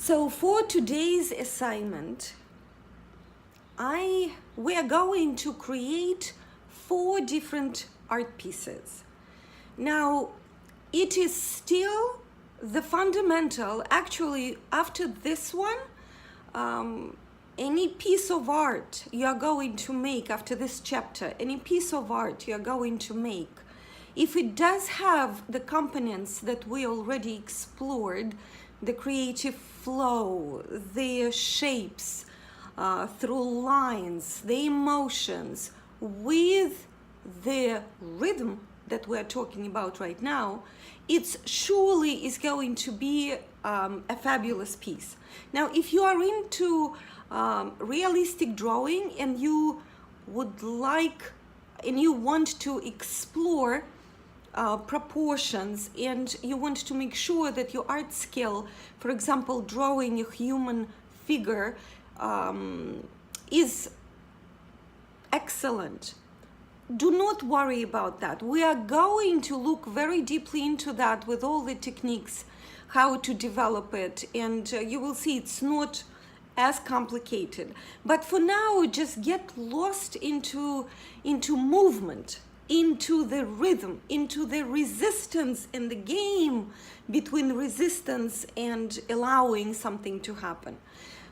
So for today's assignment, we are going to create 4 different art pieces. Now, it is still the fundamental, actually after this one, any piece of art you are going to make after this chapter, any piece of art you are going to make, if it does have the components that we already explored, the creative flow, the shapes through lines, the emotions, with the rhythm that we're talking about right now, it surely is going to be a fabulous piece. Now, if you are into realistic drawing and you would like and you want to explore proportions, and you want to make sure that your art skill, for example, drawing a human figure, is excellent, do not worry about that. We are going to look very deeply into that with all the techniques, how to develop it, and you will see it's not as complicated. But for now, just get lost into movement, into the rhythm, into the resistance in the game between resistance and allowing something to happen.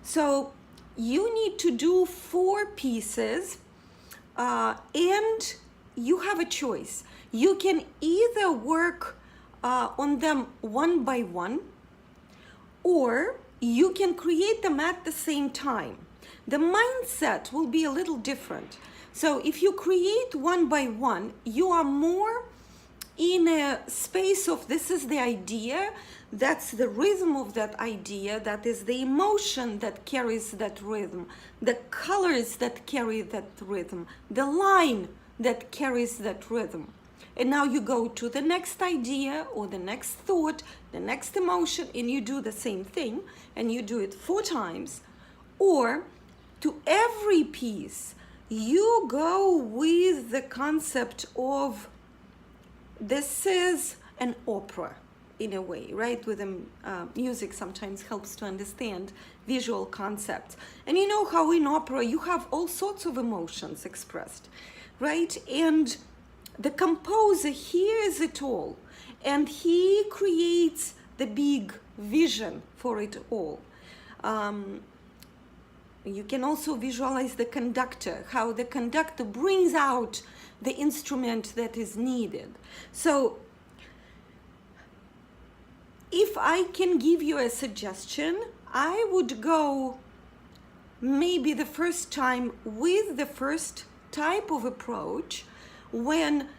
So you need to do 4 pieces, and you have a choice. You can either work on them one by one, or you can create them at the same time. The mindset will be a little different. So if you create one by one, you are more in a space of this is the idea, that's the rhythm of that idea, that is the emotion that carries that rhythm, the colors that carry that rhythm, the line that carries that rhythm. And now you go to the next idea or the next thought, the next emotion, and you do the same thing, and you do it 4 times. Or to every piece, you go with the concept of this is an opera in a way, right? With the music sometimes helps to understand visual concepts. And you know how in opera you have all sorts of emotions expressed, right? And the composer hears it all, and he creates the big vision for it all. You can also visualize the conductor, how the conductor brings out the instrument that is needed. So if I can give you a suggestion, I would go maybe the first time with the first type of approach, when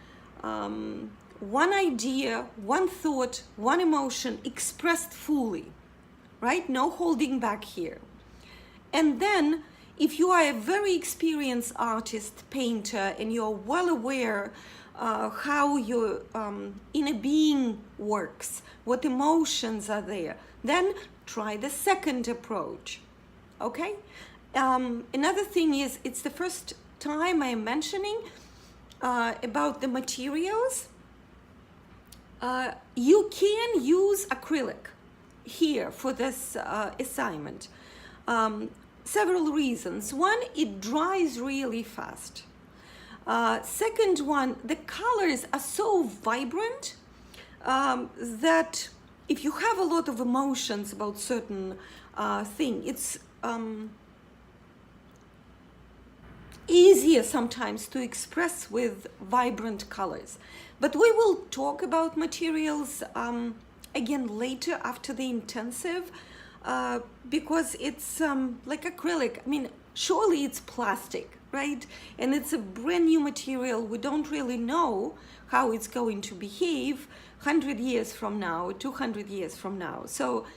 one idea, one thought, one emotion expressed fully, right? No holding back here. And then if you are a very experienced artist, painter, and you're well aware how your inner being works, what emotions are there, then try the second approach, okay? Another thing is, it's the first time I am mentioning about the materials. You can use acrylic here for this assignment. Several reasons. One, it dries really fast. Second one, the colors are so vibrant that if you have a lot of emotions about certain thing, it's easier sometimes to express with vibrant colors. But we will talk about materials again later after the intensive, because it's like acrylic. I mean, surely it's plastic, right? And it's a brand new material. We don't really know how it's going to behave 100 years from now, 200 years from now. So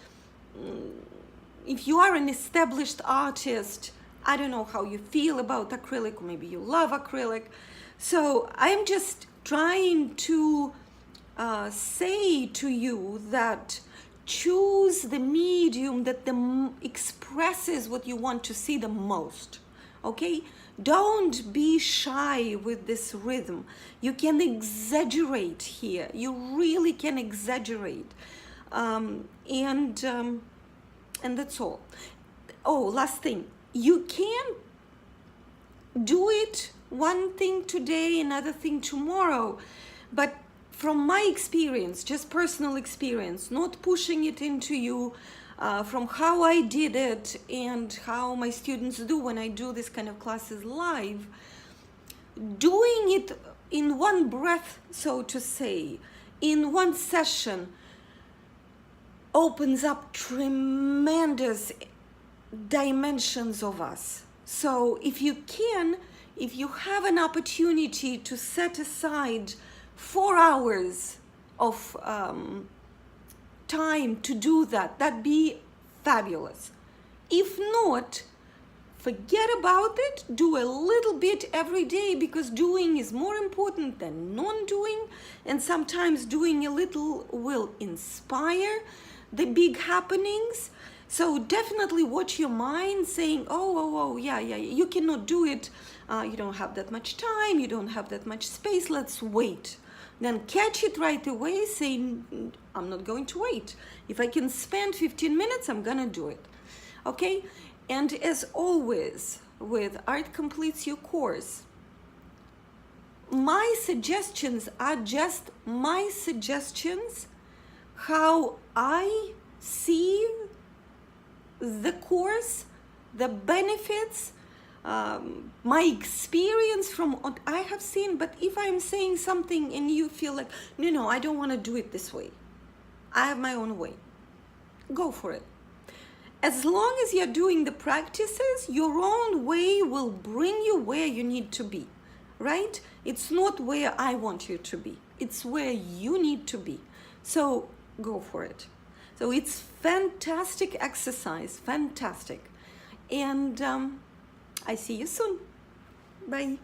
if you are an established artist, I don't know how you feel about acrylic, or maybe you love acrylic. So I'm just trying to say to you that choose the medium that expresses what you want to see the most, okay? Don't be shy with this rhythm. You can exaggerate here. You really can exaggerate. And that's all. Oh, last thing. You can do it one thing today, another thing tomorrow. But from my experience, just personal experience, not pushing it into you, from how I did it and how my students do when I do this kind of classes live, doing it in one breath, so to say, in one session, opens up tremendous dimensions of us. So if you can, if you have an opportunity to set aside 4 hours of time to do that, that'd be fabulous. If not, forget about it. Do a little bit every day, because doing is more important than non-doing, and sometimes doing a little will inspire the big happenings. So definitely watch your mind saying, oh, yeah, you cannot do it. You don't have that much time. You don't have that much space. Let's wait. Then catch it right away, saying, I'm not going to wait. If I can spend 15 minutes, I'm gonna do it. Okay? And as always, with Art Completes Your Course, my suggestions are just my suggestions, how I see the course, the benefits, my experience from what I have seen. But if I'm saying something and you feel like, no, I don't want to do it this way, I have my own way, go for it. As long as you're doing the practices, your own way will bring you where you need to be, right? It's not where I want you to be. It's where you need to be. So go for it. So it's fantastic exercise, fantastic. And I see you soon. Bye.